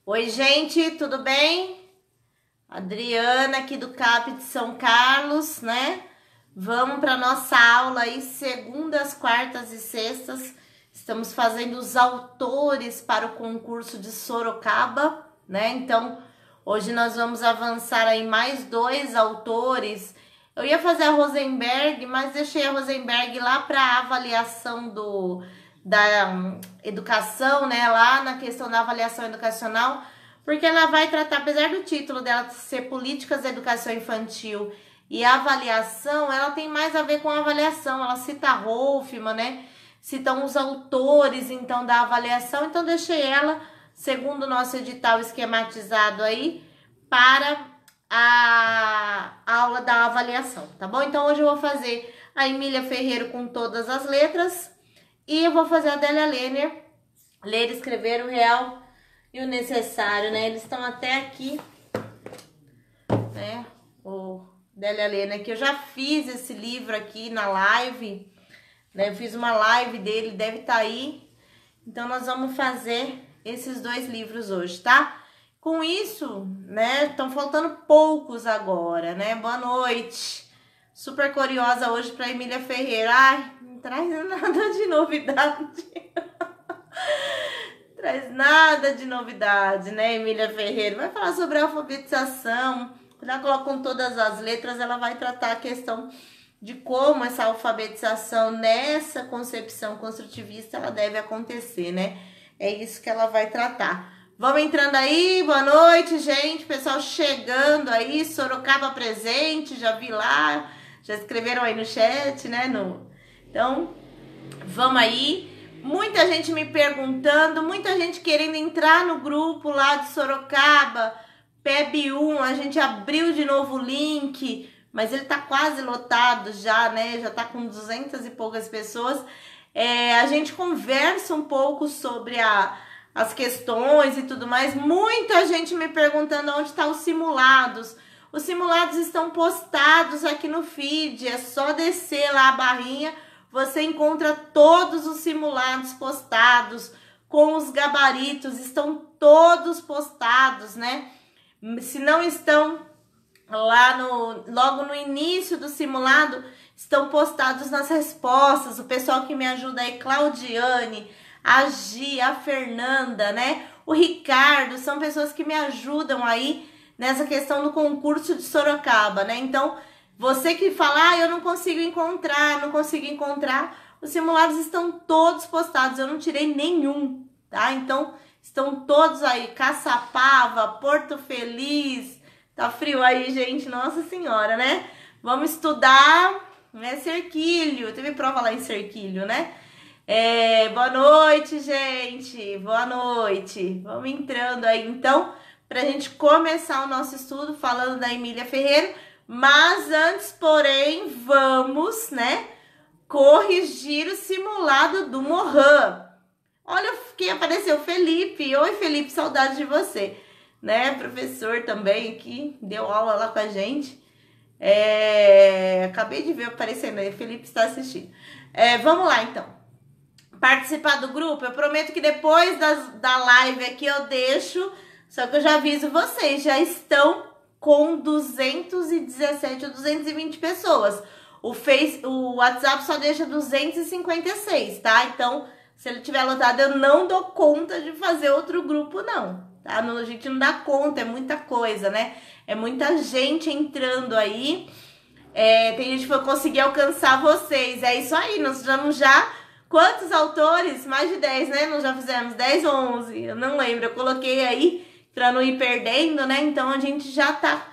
Oi, gente, tudo bem? Adriana aqui do CAP de São Carlos, né? Vamos para nossa aula aí, segundas, quartas e sextas. Estamos fazendo os autores para o concurso de Sorocaba, né? Então, hoje nós vamos avançar aí mais 2 autores. Eu ia fazer a Rosenberg, mas deixei a Rosenberg lá para a avaliação da educação, né? Lá na questão da avaliação educacional, porque ela vai tratar, apesar do título dela ser Políticas da Educação Infantil e a avaliação, ela tem mais a ver com a avaliação. Ela cita Hoffmann, né? Citam os autores, então, da avaliação. Então, deixei ela, segundo o nosso edital esquematizado aí, para a aula da avaliação, tá bom? Então, hoje eu vou fazer a Emília Ferreiro com todas as letras e eu vou fazer a Délia Lehner, ler, escrever o real e o necessário, né? Eles estão até aqui, né? O Délia Lehner, que eu já fiz esse livro aqui na live, né? Eu fiz uma live dele, deve estar aí. Então, nós vamos fazer esses 2 livros hoje, tá? Com isso, né? Estão faltando poucos agora, né? Boa noite. Super curiosa hoje para Emília Ferreira. Ai, não traz nada de novidade. Traz nada de novidade, né, Emília Ferreira? Vai falar sobre a alfabetização. Quando ela coloca com todas as letras, ela vai tratar a questão de como essa alfabetização nessa concepção construtivista ela deve acontecer, né? É isso que ela vai tratar. Vamos entrando aí, boa noite, gente. Pessoal chegando aí, Sorocaba presente, já vi lá, já escreveram aí no chat, né? Então, vamos aí. Muita gente me perguntando, muita gente querendo entrar no grupo lá de Sorocaba, PEB1, a gente abriu de novo o link, mas ele tá quase lotado já, né? Já tá com 200 e poucas pessoas. A gente conversa um pouco sobre as questões e tudo mais. Muita gente me perguntando onde estão os simulados. Os simulados estão postados aqui no feed, é só descer lá a barrinha. Você encontra todos os simulados postados, com os gabaritos, estão todos postados, né? Se não estão lá logo no início do simulado, estão postados nas respostas. O pessoal que me ajuda aí, Claudiane, a Gi, a Fernanda, né? O Ricardo, são pessoas que me ajudam aí nessa questão do concurso de Sorocaba, né? Então, você que fala, eu não consigo encontrar, os simulados estão todos postados, eu não tirei nenhum, tá? Então, estão todos aí, Caçapava, Porto Feliz, tá frio aí, gente, nossa senhora, né? Vamos estudar, né, Serquilho, teve prova lá em Serquilho, né? Boa noite, gente, boa noite, vamos entrando aí, então, pra gente começar o nosso estudo falando da Emília Ferreira. Mas antes, porém, vamos, né, corrigir o simulado do Mohan. Olha quem apareceu, Felipe. Oi, Felipe, saudade de você. Né, professor também aqui, deu aula lá com a gente. Acabei de ver aparecendo aí, Felipe está assistindo. Vamos lá, então. Participar do grupo, eu prometo que depois da live aqui eu deixo, só que eu já aviso vocês, já estão com 217 ou 220 pessoas. O WhatsApp só deixa 256, tá? Então, se ele tiver lotado, eu não dou conta de fazer outro grupo, não, tá? A gente não dá conta, é muita coisa, né? É muita gente entrando aí. Tem gente que vai conseguir alcançar vocês. É isso aí, nós estamos já... Quantos autores? Mais de 10, né? Nós já fizemos 10 ou 11, eu não lembro. Eu coloquei aí para não ir perdendo, né? Então, a gente já tá...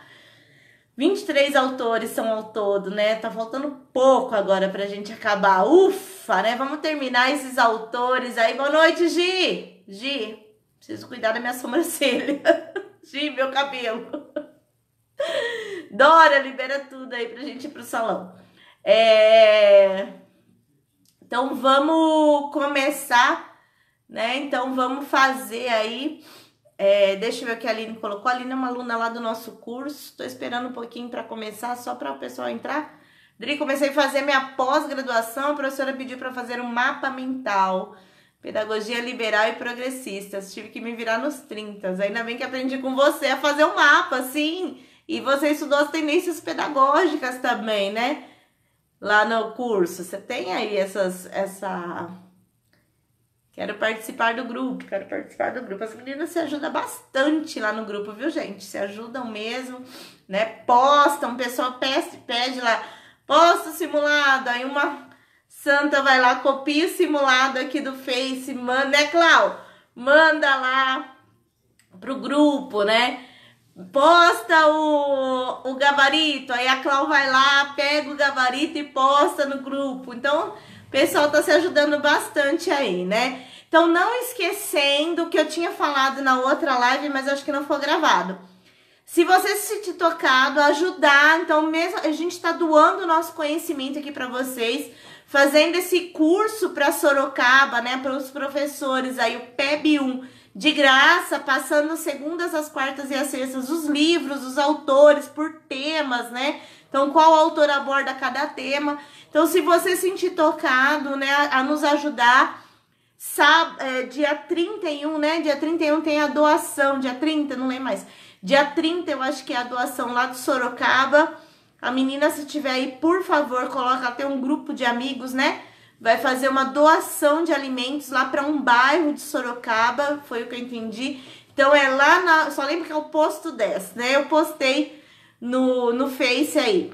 23 autores são ao todo, né? Tá faltando pouco agora pra gente acabar. Ufa, né? Vamos terminar esses autores aí. Boa noite, Gi! Gi, preciso cuidar da minha sobrancelha. Gi, meu cabelo. Dora, libera tudo aí pra gente ir pro salão. Então, vamos começar, né? Então, vamos fazer aí... deixa eu ver o que a Aline colocou. A Aline é uma aluna lá do nosso curso. Tô esperando um pouquinho para começar, só para o pessoal entrar. Dri, comecei a fazer minha pós-graduação. A professora pediu para fazer um mapa mental. Pedagogia liberal e progressista. Tive que me virar nos 30. Ainda bem que aprendi com você a fazer um mapa, sim. E você estudou as tendências pedagógicas também, né? Lá no curso. Você tem aí Quero participar do grupo, quero participar do grupo. As meninas se ajudam bastante lá no grupo, viu, gente? Se ajudam mesmo, né? Postam, o pessoal pede lá, posta o simulado, aí uma santa vai lá, copia o simulado aqui do Face, manda, né, Clau? Manda lá pro grupo, né? Posta o gabarito, aí a Clau vai lá, pega o gabarito e posta no grupo. Então, o pessoal tá se ajudando bastante aí, né? Então, não esquecendo que eu tinha falado na outra live, mas acho que não foi gravado. Se você se sentir tocado, ajudar, então mesmo a gente tá doando o nosso conhecimento aqui para vocês, fazendo esse curso para Sorocaba, né, para os professores aí, o PEB 1, de graça, passando segundas, as quartas e as sextas, os livros, os autores, por temas, né? Então, qual autor aborda cada tema. Então, se você se sentir tocado, né, a nos ajudar, dia 31, né? Dia 31 tem a doação, dia 30, não lembro mais. Dia 30 eu acho que é a doação lá de Sorocaba. A menina, se tiver aí, por favor, coloca, tem um grupo de amigos, né? Vai fazer uma doação de alimentos lá para um bairro de Sorocaba, foi o que eu entendi. Então, é lá só lembro que é o posto 10, né? Eu postei no Face aí.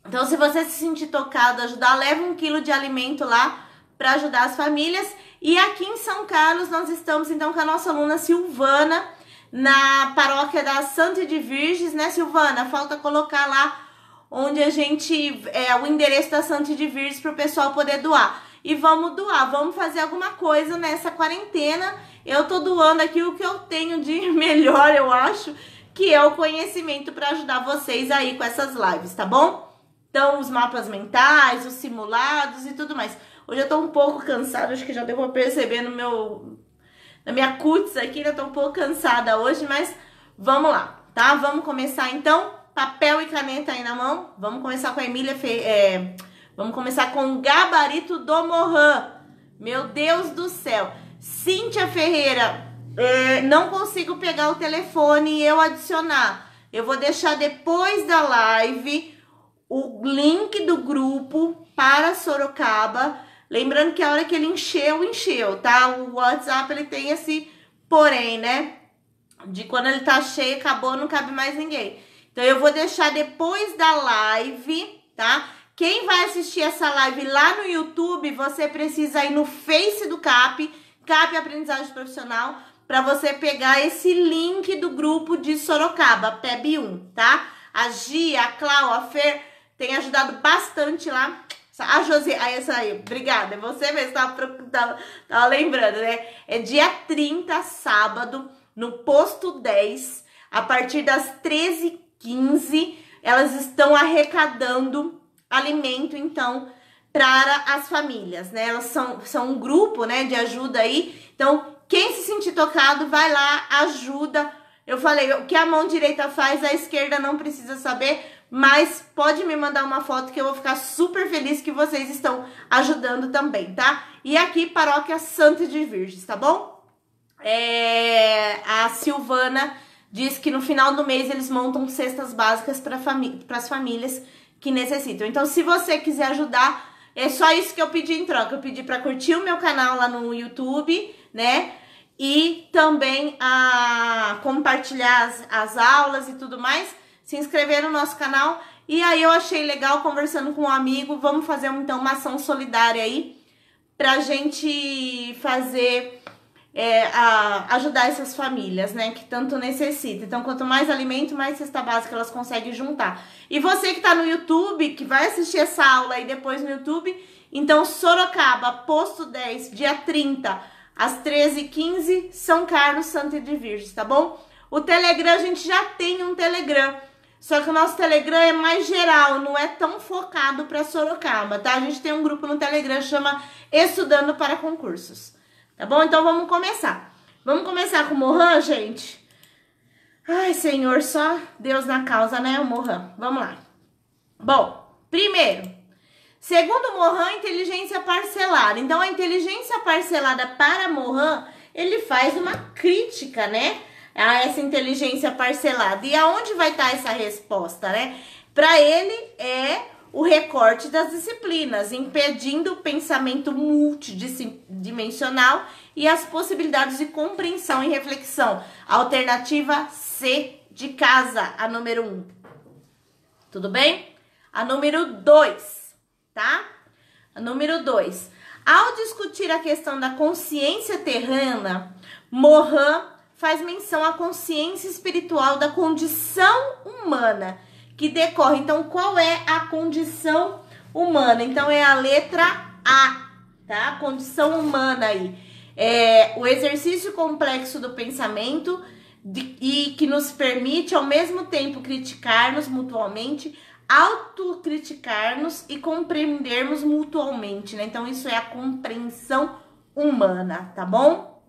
Então, se você se sentir tocado, ajudar, leva 1 quilo de alimento lá para ajudar as famílias. E aqui em São Carlos, nós estamos, então, com a nossa aluna Silvana, na paróquia da Santa de Virges, né, Silvana? Falta colocar lá onde a gente, o endereço da Santa de Virges para o pessoal poder doar. E vamos doar, vamos fazer alguma coisa nessa quarentena. Eu tô doando aqui o que eu tenho de melhor, eu acho, que é o conhecimento para ajudar vocês aí com essas lives, tá bom? Então, os mapas mentais, os simulados e tudo mais. Hoje eu tô um pouco cansada, acho que já deu pra perceber na minha cutis aqui, eu tô um pouco cansada hoje, mas vamos lá, tá? Vamos começar então, papel e caneta aí na mão. Vamos começar com a Emília, vamos começar com o gabarito do Mohan. Meu Deus do céu. Cíntia Ferreira, não consigo pegar o telefone e eu adicionar. Eu vou deixar depois da live o link do grupo para Sorocaba. Lembrando que a hora que ele encheu, tá? O WhatsApp, ele tem esse porém, né? De quando ele tá cheio, acabou, não cabe mais ninguém. Então, eu vou deixar depois da live, tá? Quem vai assistir essa live lá no YouTube, você precisa ir no Face do CAP Aprendizagem Profissional, para você pegar esse link do grupo de Sorocaba, PEB 1, tá? A Gia, a Clau, a Fer tem ajudado bastante lá. A Josi, essa aí, obrigada. É você mesmo, tava lembrando, né? É dia 30, sábado, no posto 10, a partir das 13h15, elas estão arrecadando alimento, então, para as famílias, né? Elas são um grupo, né, de ajuda aí. Então, quem se sentir tocado, vai lá, ajuda. Eu falei, o que a mão direita faz, a esquerda não precisa saber, mas pode me mandar uma foto que eu vou ficar super feliz que vocês estão ajudando também, tá? E aqui, Paróquia Santa de Virges, tá bom? A Silvana diz que no final do mês eles montam cestas básicas para as famílias que necessitam. Então, se você quiser ajudar, é só isso que eu pedi em troca. Eu pedi para curtir o meu canal lá no YouTube, né? E também a compartilhar as aulas e tudo mais, se inscrever no nosso canal. E aí eu achei legal, conversando com um amigo, vamos fazer então uma ação solidária aí pra gente fazer, ajudar essas famílias, né, que tanto necessitam. Então, quanto mais alimento, mais cesta básica elas conseguem juntar. E você que tá no YouTube, que vai assistir essa aula aí depois no YouTube, então Sorocaba, posto 10, dia 30, às 13h15, São Carlos, Santa de Virges, tá bom? O Telegram, a gente já tem um Telegram, só que o nosso Telegram é mais geral, não é tão focado para Sorocaba, tá? A gente tem um grupo no Telegram, chama Estudando para Concursos, tá bom? Então vamos começar. Vamos começar com o Mohan, gente? Ai, Senhor, só Deus na causa, né, o Mohan? Vamos lá. Bom, primeiro, Segundo Morin, inteligência parcelada. Então, a inteligência parcelada para Morin, ele faz uma crítica, né, a essa inteligência parcelada. E aonde vai estar essa resposta, né? Para ele é o recorte das disciplinas, impedindo o pensamento multidimensional e as possibilidades de compreensão e reflexão. Alternativa C de casa, a número 1. Tudo bem? A número 2, tá? A número 2. Ao discutir a questão da consciência terrena, Morin faz menção à consciência espiritual da condição humana que decorre. Então, qual é a condição humana? Então, é a letra A, tá? Condição humana aí. É o exercício complexo do pensamento e que nos permite, ao mesmo tempo, criticar-nos mutuamente, autocriticar-nos e compreendermos mutualmente, né? Então, isso é a compreensão humana, tá bom?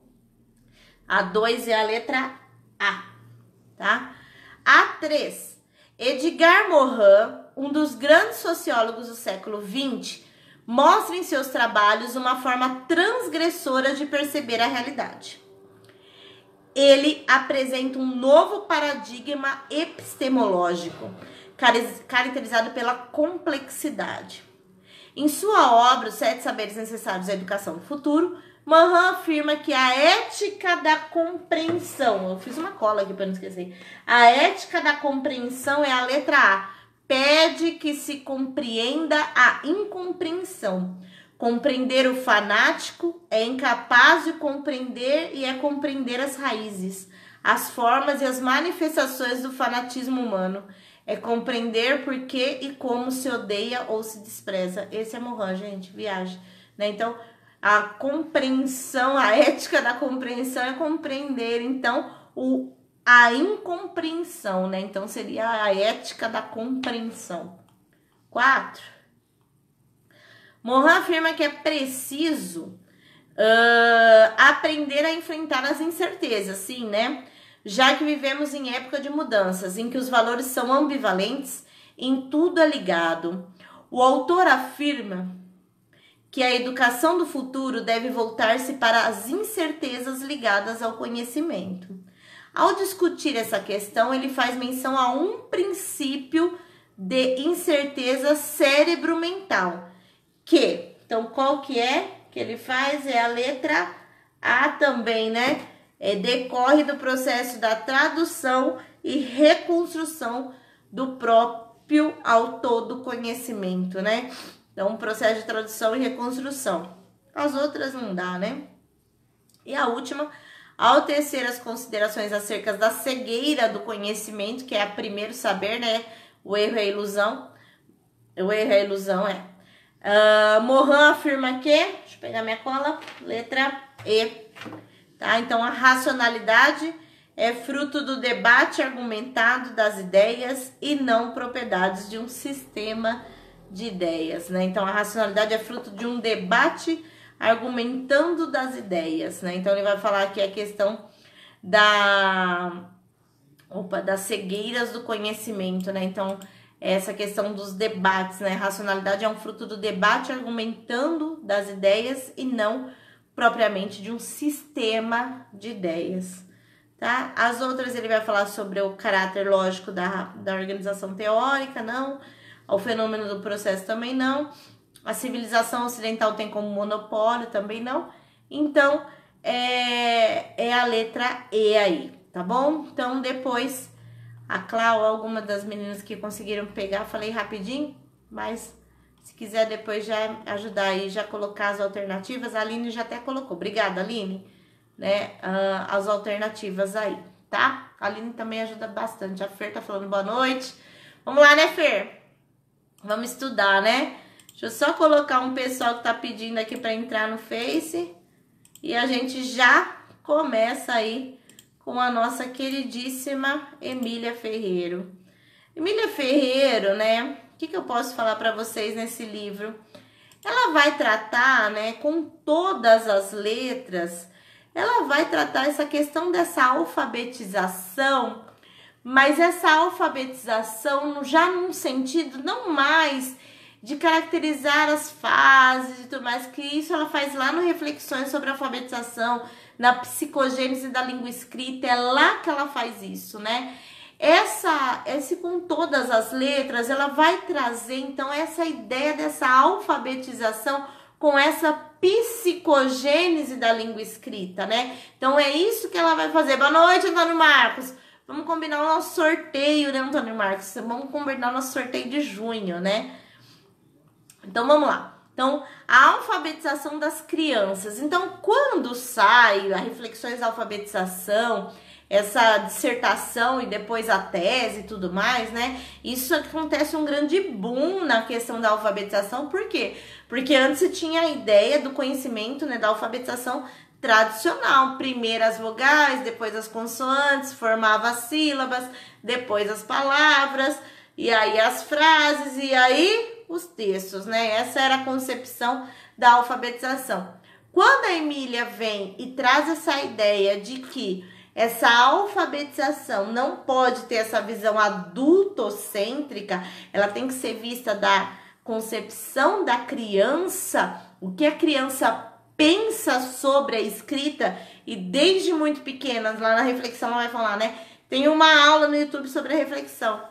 A 2 é a letra A, tá? A 3. Edgar Morin, um dos grandes sociólogos do século XX, mostra em seus trabalhos uma forma transgressora de perceber a realidade. Ele apresenta um novo paradigma epistemológico, caracterizado pela complexidade. Em sua obra, Os 7 Saberes Necessários à Educação do Futuro, Morin afirma que a ética da compreensão, eu fiz uma cola aqui para não esquecer, a ética da compreensão é a letra A, pede que se compreenda a incompreensão. Compreender o fanático é incapaz de compreender e é compreender as raízes, as formas e as manifestações do fanatismo humano. É compreender por que e como se odeia ou se despreza. Esse é Morin, gente, viagem, né? Então, a compreensão, a ética da compreensão é compreender, então, a incompreensão, né? Então, seria a ética da compreensão. 4. Morin afirma que é preciso aprender a enfrentar as incertezas, sim, né? Já que vivemos em época de mudanças, em que os valores são ambivalentes, em tudo é ligado. O autor afirma que a educação do futuro deve voltar-se para as incertezas ligadas ao conhecimento. Ao discutir essa questão, ele faz menção a um princípio de incerteza cérebro-mental, então, qual que é que ele faz? É a letra A também, né? Decorre do processo da tradução e reconstrução do próprio autor do conhecimento, né? Então, um processo de tradução e reconstrução. As outras não dá, né? E a última, ao tecer as considerações acerca da cegueira do conhecimento, que é a primeiro saber, né? O erro é a ilusão. O erro é a ilusão, Morin afirma que, deixa eu pegar minha cola, letra E, tá? Então, a racionalidade é fruto do debate argumentado das ideias e não propriedades de um sistema de ideias, né? Então, a racionalidade é fruto de um debate argumentando das ideias, né? Então, ele vai falar aqui a questão das cegueiras do conhecimento, né? Então, essa questão dos debates, né? Racionalidade é um fruto do debate argumentando das ideias e não propriamente de um sistema de ideias, tá? As outras ele vai falar sobre o caráter lógico da organização teórica, não. O fenômeno do processo também não. A civilização ocidental tem como monopólio também não. Então, é a letra E aí, tá bom? Então, depois, a Clau, alguma das meninas que conseguiram pegar, falei rapidinho, mas se quiser depois já ajudar aí, já colocar as alternativas, a Aline já até colocou. Obrigada, Aline, né? As alternativas aí, tá? A Aline também ajuda bastante. A Fer tá falando boa noite. Vamos lá, né, Fer? Vamos estudar, né? Deixa eu só colocar um pessoal que tá pedindo aqui para entrar no Face. E a gente já começa aí com a nossa queridíssima Emília Ferreiro. Emília Ferreiro, né? O que eu posso falar para vocês nesse livro? Ela vai tratar, né, com todas as letras, ela vai tratar essa questão dessa alfabetização, mas essa alfabetização já num sentido não mais de caracterizar as fases e tudo mais, que isso ela faz lá no Reflexões sobre Alfabetização, na psicogênese da língua escrita, é lá que ela faz isso, né? Esse com todas as letras, ela vai trazer, então, essa ideia dessa alfabetização com essa psicogênese da língua escrita, né? Então, é isso que ela vai fazer. Boa noite, Antônio Marcos. Vamos combinar o nosso sorteio, né, Antônio Marcos? Vamos combinar o nosso sorteio de junho, né? Então, vamos lá. Então, a alfabetização das crianças. Então, quando sai a Reflexões da Alfabetização, essa dissertação e depois a tese e tudo mais, né? Isso acontece um grande boom na questão da alfabetização. Por quê? Porque antes você tinha a ideia do conhecimento, né, da alfabetização tradicional. Primeiro as vogais, depois as consoantes, formava as sílabas, depois as palavras, e aí as frases, e aí os textos, né? Essa era a concepção da alfabetização. Quando a Emília vem e traz essa ideia de que essa alfabetização não pode ter essa visão adultocêntrica, ela tem que ser vista da concepção da criança, o que a criança pensa sobre a escrita, e desde muito pequenas, lá na reflexão ela vai falar, né? Tem uma aula no YouTube sobre a reflexão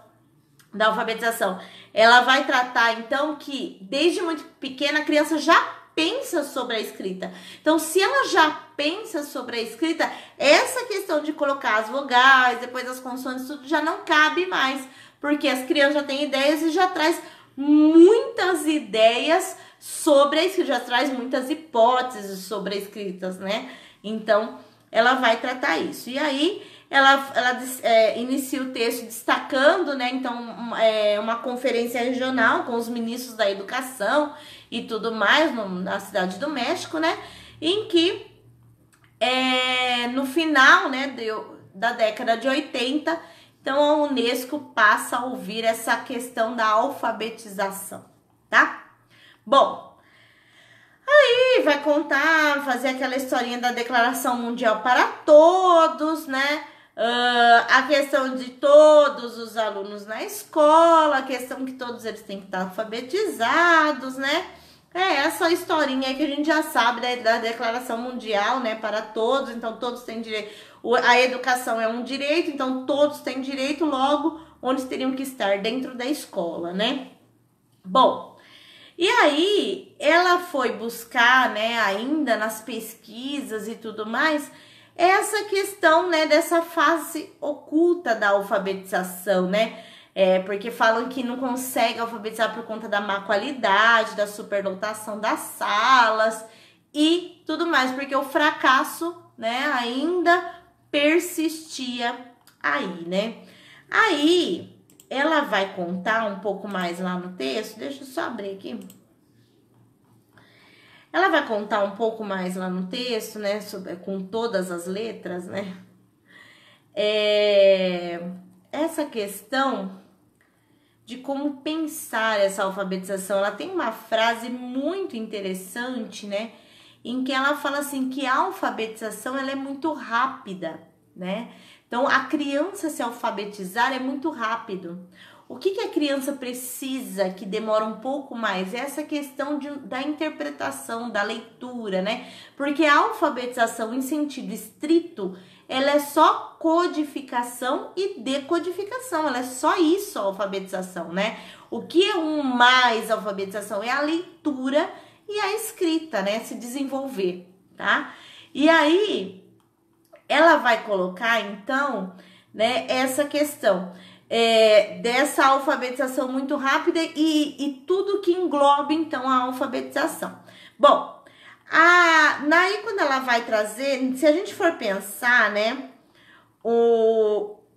da alfabetização. Ela vai tratar, então, que desde muito pequena a criança já pensa sobre a escrita. Então, se ela já pensa sobre a escrita, essa questão de colocar as vogais, depois as consoantes, tudo já não cabe mais, porque as crianças já têm ideias e já traz muitas ideias sobre a escrita, já traz muitas hipóteses sobre a escrita, né? Então, ela vai tratar isso. E aí, ela inicia o texto destacando, né? Então, uma conferência regional com os ministros da educação e tudo mais, na cidade do México, né? Em que, no final, né, da década de 80, então a Unesco passa a ouvir essa questão da alfabetização, tá? Bom, aí vai contar, fazer aquela historinha da Declaração Mundial para Todos, né? A questão de todos os alunos na escola, a questão que todos eles têm que estar alfabetizados, né? Essa historinha aí que a gente já sabe da Declaração Mundial, né, para todos, então todos têm direito, a educação é um direito, então todos têm direito, logo, onde teriam que estar dentro da escola, né? Bom, e aí ela foi buscar, né, ainda nas pesquisas e tudo mais, essa questão, né, dessa fase oculta da alfabetização, né? Porque falam que não consegue alfabetizar por conta da má qualidade, da superlotação das salas e tudo mais, porque o fracasso, né, ainda persistia aí, né? Aí, ela vai contar um pouco mais lá no texto, deixa eu só abrir aqui. Ela vai contar um pouco mais lá no texto, né, com todas as letras, né? Essa questão de como pensar essa alfabetização. Ela tem uma frase muito interessante, né? Em que ela fala assim, que a alfabetização ela é muito rápida, né? Então, a criança se alfabetizar é muito rápido. O que a criança precisa que demora um pouco mais? É essa questão da interpretação, da leitura, né? Porque a alfabetização em sentido estrito, ela é só codificação e decodificação. Ela é só isso, a alfabetização, né? O que é mais alfabetização? É a leitura e a escrita, né? Se desenvolver, tá? E aí, ela vai colocar, então, né, essa questão dessa alfabetização muito rápida e tudo que engloba, então, a alfabetização. Bom, aí quando ela vai trazer, se a gente for pensar, né,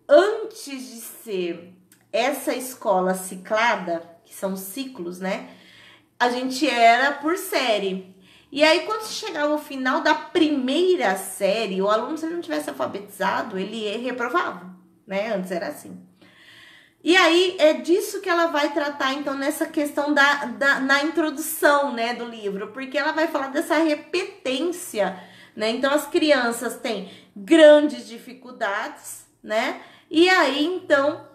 antes de ser essa escola ciclada, que são ciclos, né, a gente era por série. E aí, quando chegava o final da primeira série, o aluno, se ele não tivesse alfabetizado, ele reprovava, né? Antes era assim. E aí, é disso que ela vai tratar, então, nessa questão na introdução, né, do livro. Porque ela vai falar dessa repetência, né? Então, as crianças têm grandes dificuldades, né? E aí, então,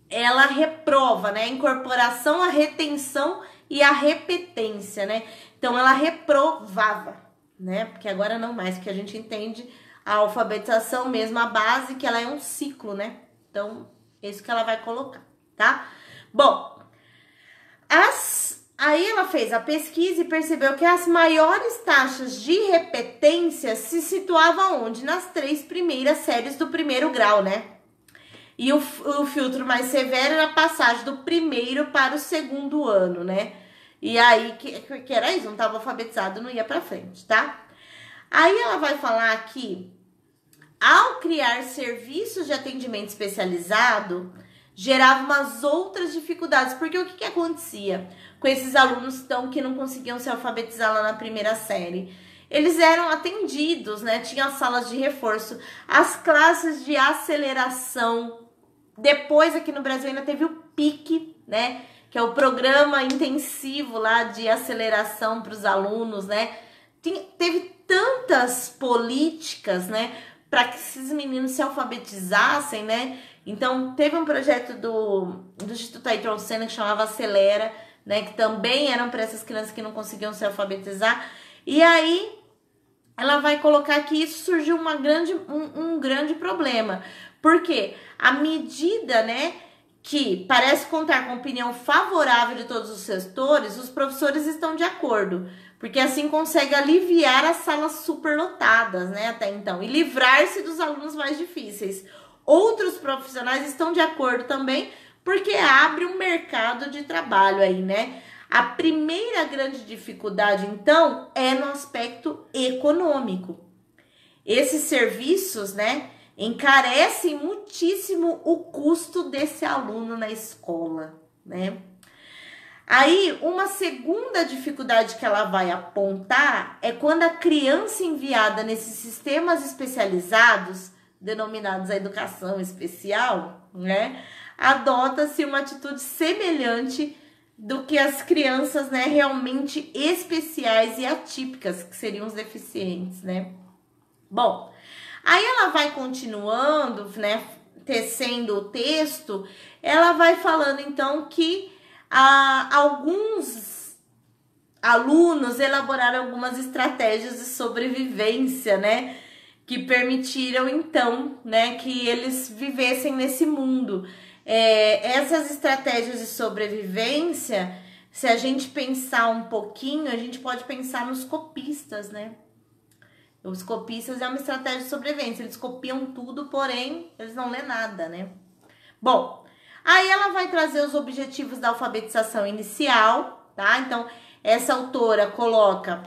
ela reprova, né? A incorporação, a retenção e a repetência, né? Então ela reprovava, né? Porque agora não mais, porque a gente entende a alfabetização mesmo, a base, que ela é um ciclo, né? Então, é isso que ela vai colocar, tá? Bom, aí ela fez a pesquisa e percebeu que as maiores taxas de repetência se situavam onde? Nas 3 primeiras séries do primeiro grau, né? E o filtro mais severo era a passagem do primeiro para o segundo ano, né? E aí, que era isso, não estava alfabetizado, não ia para frente, tá? Aí ela vai falar que, ao criar serviços de atendimento especializado, gerava umas outras dificuldades, porque o que acontecia com esses alunos então, que não conseguiam se alfabetizar lá na primeira série? Eles eram atendidos, né? Tinha as salas de reforço, as classes de aceleração. Depois, aqui no Brasil, ainda teve o PIC, né? Que é o programa intensivo lá de aceleração para os alunos, né? Teve tantas políticas, né? Para que esses meninos se alfabetizassem, né? Então, teve um projeto do Instituto Ayrton Senna que chamava Acelera, né? Que também eram para essas crianças que não conseguiam se alfabetizar. E aí, ela vai colocar que isso surgiu um grande problema. Por quê? À medida, né, que parece contar com opinião favorável de todos os setores, os professores estão de acordo, porque assim consegue aliviar as salas superlotadas, né, até então, e livrar-se dos alunos mais difíceis. Outros profissionais estão de acordo também, porque abre um mercado de trabalho aí, né? A primeira grande dificuldade, então, é no aspecto econômico. Esses serviços, né, encarecem muitíssimo o custo desse aluno na escola, né? Aí, uma segunda dificuldade que ela vai apontar é quando a criança enviada nesses sistemas especializados, denominados a educação especial, né, adota-se uma atitude semelhante do que as crianças, né, realmente especiais e atípicas, que seriam os deficientes, né? Bom, aí ela vai continuando, né, tecendo o texto, ela vai falando então que alguns alunos elaboraram algumas estratégias de sobrevivência, né, que permitiram então, né, que eles vivessem nesse mundo. Essas estratégias de sobrevivência, se a gente pensar um pouquinho, a gente pode pensar nos copistas, né? Os copistas é uma estratégia de sobrevivência, eles copiam tudo, porém, eles não lêem nada, né? Bom, aí ela vai trazer os objetivos da alfabetização inicial, tá? Então, essa autora coloca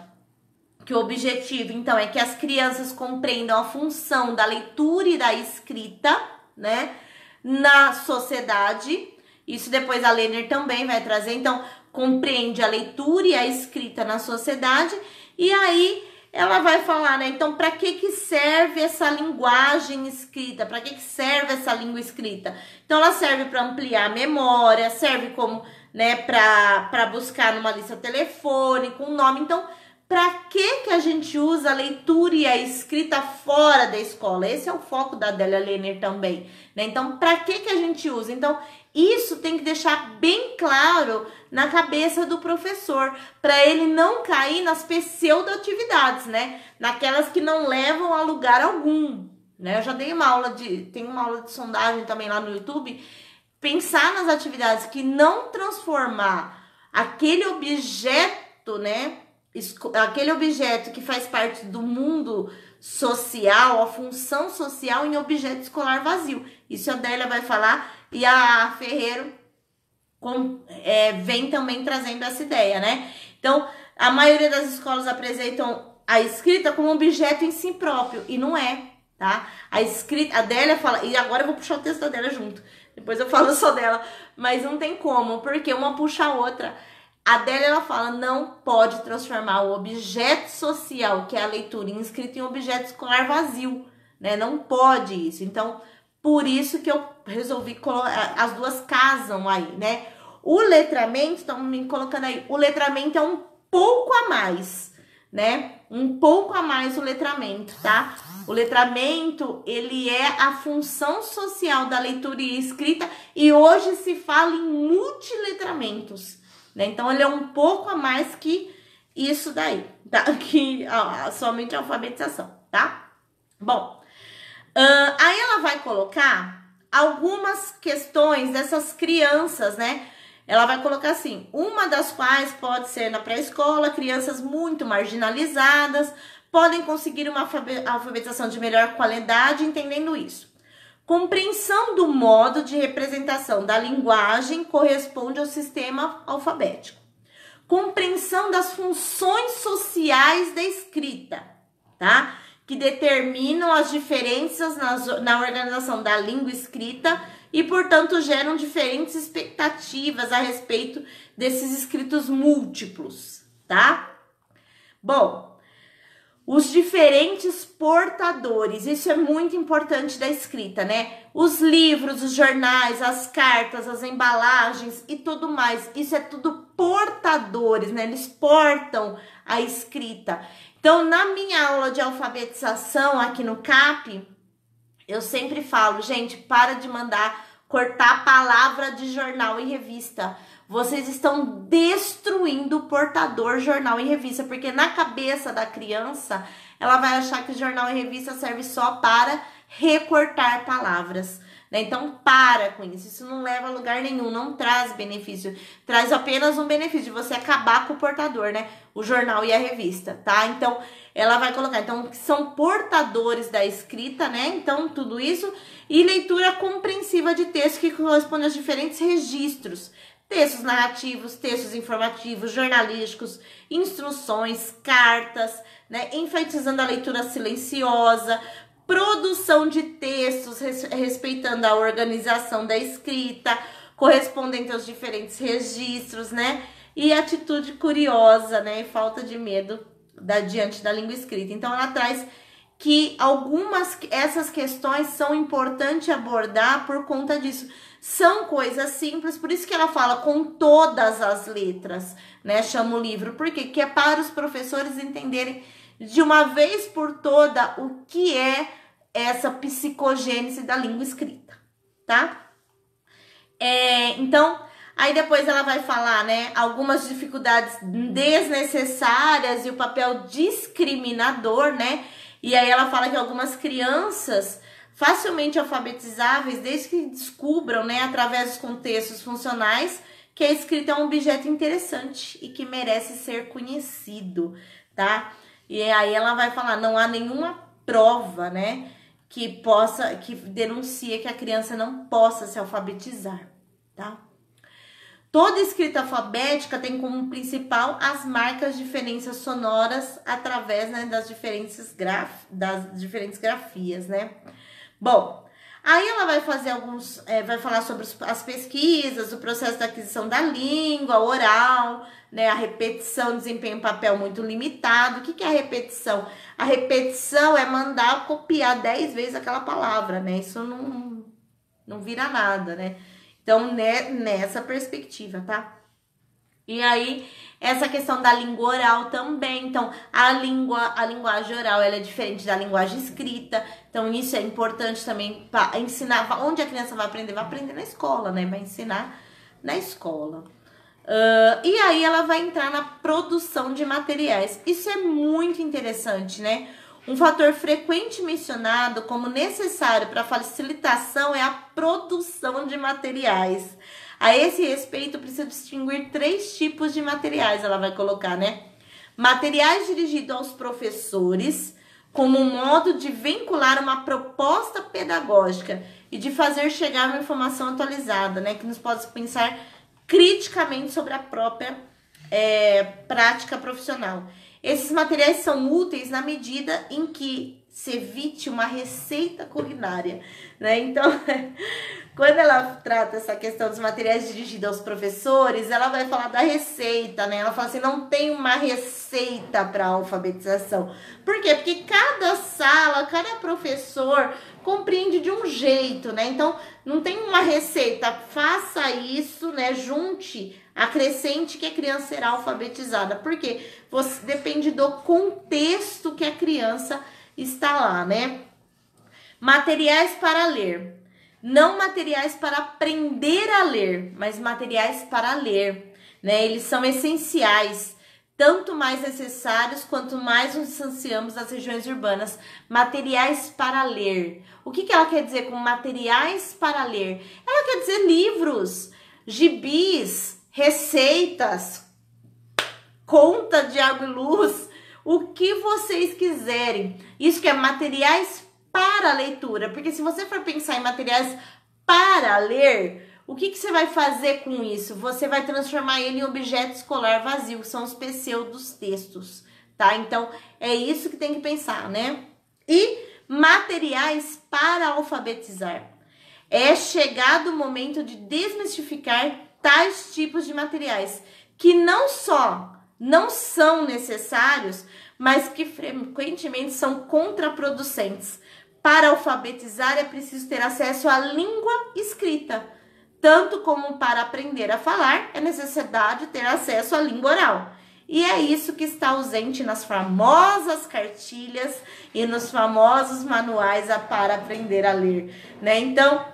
que o objetivo, então, é que as crianças compreendam a função da leitura e da escrita, né, na sociedade. Isso depois a Lerner também vai trazer. Então, compreende a leitura e a escrita na sociedade. E aí, ela vai falar, né, então, para que serve essa linguagem escrita? Para que serve essa língua escrita? Então, ela serve para ampliar a memória, serve como, né, para buscar numa lista telefônica, um nome. Então, para que a gente usa a leitura e a escrita fora da escola? Esse é o foco da Adélia Lerner também, né? Então, para que a gente usa? Então, isso tem que deixar bem claro na cabeça do professor, para ele não cair nas pseudo-atividades, né? Naquelas que não levam a lugar algum, né? Eu já dei tem uma aula de sondagem também lá no YouTube. Pensar nas atividades que não transformar aquele objeto, né? Aquele objeto que faz parte do mundo social, a função social, em objeto escolar vazio. Isso a Adélia vai falar e a Ferreiro vem também trazendo essa ideia, né? Então, a maioria das escolas apresentam a escrita como um objeto em si próprio, e não é, tá? A escrita, a Adélia fala, e agora eu vou puxar o texto da Adélia junto, depois eu falo só dela, mas não tem como, porque uma puxa a outra. A Adélia, ela fala, não pode transformar o objeto social, que é a leitura, em escrita, em objeto escolar vazio, né? Não pode isso. Então, por isso que eu resolvi colocar, as duas casam aí, né? O letramento, estão me colocando aí, o letramento é um pouco a mais, né? Um pouco a mais o letramento, tá? O letramento, ele é a função social da leitura e escrita, e hoje se fala em multiletramentos, né? Então, ele é um pouco a mais que isso daí, tá? Que somente a alfabetização, tá? Bom, aí ela vai colocar algumas questões dessas crianças, né? Ela vai colocar assim, uma das quais pode ser na pré-escola, crianças muito marginalizadas podem conseguir uma alfabetização de melhor qualidade entendendo isso. Compreensão do modo de representação da linguagem corresponde ao sistema alfabético. Compreensão das funções sociais da escrita, tá? Que determinam as diferenças na organização da língua escrita e, portanto, geram diferentes expectativas a respeito desses escritos múltiplos, tá? Bom, os diferentes portadores, isso é muito importante da escrita, né? Os livros, os jornais, as cartas, as embalagens e tudo mais, isso é tudo portadores, né? Eles portam a escrita. Então, na minha aula de alfabetização aqui no CAP, eu sempre falo, gente, para de mandar cortar a palavra de jornal e revista. Vocês estão destruindo o portador jornal e revista, porque na cabeça da criança, ela vai achar que jornal e revista serve só para recortar palavras, né? Então, para com isso. Isso não leva a lugar nenhum, não traz benefício. Traz apenas um benefício de você acabar com o portador, né? O jornal e a revista, tá? Então, ela vai colocar, então, são portadores da escrita, né? Então, tudo isso. E leitura compreensiva de texto que corresponde aos diferentes registros. Textos narrativos, textos informativos, jornalísticos, instruções, cartas, né? Enfatizando a leitura silenciosa, produção de textos, respeitando a organização da escrita, correspondente aos diferentes registros, né? E atitude curiosa, né? E falta de medo diante da língua escrita. Então, ela traz que essas questões são importantes abordar por conta disso. São coisas simples, por isso que ela fala com todas as letras, né? Chama o livro, por quê? Que é para os professores entenderem de uma vez por toda o que é essa psicogênese da língua escrita, tá? Então, aí depois ela vai falar, né, algumas dificuldades desnecessárias e o papel discriminador, né? E aí ela fala que algumas crianças facilmente alfabetizáveis, desde que descubram, né, através dos contextos funcionais, que a escrita é um objeto interessante e que merece ser conhecido, tá? E aí ela vai falar, não há nenhuma prova, né, que denuncie que a criança não possa se alfabetizar, tá? Toda escrita alfabética tem como principal as marcas diferenças sonoras através, né, das diferentes grafias, né? Bom, aí ela vai fazer vai falar sobre as pesquisas, o processo da aquisição da língua oral, né? A repetição desempenha um papel muito limitado. O que é a repetição? A repetição é mandar copiar 10 vezes aquela palavra, né? Isso não vira nada, né? Então, nessa perspectiva, tá? E aí, essa questão da língua oral também. Então, a linguagem oral, ela é diferente da linguagem escrita. Então, isso é importante também para ensinar. Onde a criança vai aprender? Vai aprender na escola, né? Vai ensinar na escola. E aí, ela vai entrar na produção de materiais. Isso é muito interessante, né? Um fator frequente mencionado como necessário para a facilitação é a produção de materiais. A esse respeito, precisa distinguir 3 tipos de materiais, ela vai colocar, né? Materiais dirigidos aos professores, como um modo de vincular uma proposta pedagógica e de fazer chegar uma informação atualizada, né? Que nos pode pensar criticamente sobre a própria prática profissional. Esses materiais são úteis na medida em que se evite uma receita culinária, né? Então, quando ela trata essa questão dos materiais dirigidos aos professores, ela vai falar da receita, né? Ela fala assim, não tem uma receita para alfabetização. Por quê? Porque cada sala, cada professor compreende de um jeito, né? Então, não tem uma receita, faça isso, né? Junte, acrescente que a criança será alfabetizada. Por quê? Depende do contexto que a criança está lá, né? Materiais para ler. Não materiais para aprender a ler, mas materiais para ler. né? Eles são essenciais, tanto mais necessários quanto mais nos distanciamos das regiões urbanas. Materiais para ler. O que ela quer dizer com materiais para ler? Ela quer dizer livros, gibis, receitas, conta de água e luz, o que vocês quiserem. Isso que é materiais para leitura, porque se você for pensar em materiais para ler, o que você vai fazer com isso? Você vai transformar ele em objeto escolar vazio, que são os pseudos textos, tá? Então, é isso que tem que pensar, né? E materiais para alfabetizar. É chegado o momento de desmistificar tais tipos de materiais, que não só não são necessários, mas que frequentemente são contraproducentes. Para alfabetizar é preciso ter acesso à língua escrita, tanto como para aprender a falar é necessidade ter acesso à língua oral. E é isso que está ausente nas famosas cartilhas e nos famosos manuais para aprender a ler, né? Então,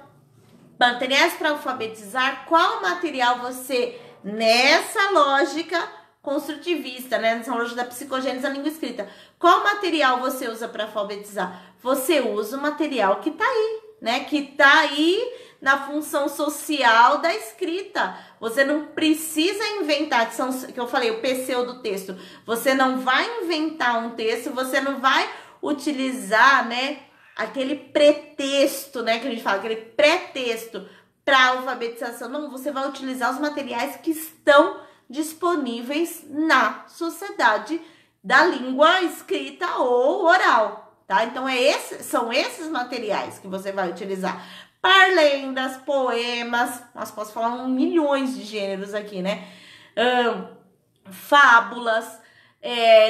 materiais para alfabetizar, qual material você, nessa lógica construtivista, né? Nessa lógica da psicogênese da língua escrita, qual material você usa para alfabetizar? Você usa o material que tá aí, né? Que tá aí na função social da escrita. Você não precisa inventar, que eu falei, o pseudo texto. Você não vai inventar um texto, você não vai utilizar, né, aquele pretexto, né, que a gente fala, aquele pretexto para alfabetização. Não, você vai utilizar os materiais que estão disponíveis na sociedade da língua escrita ou oral, tá? Então, são esses materiais que você vai utilizar. Parlendas, poemas, nós posso falar milhões de gêneros aqui, né? Fábulas,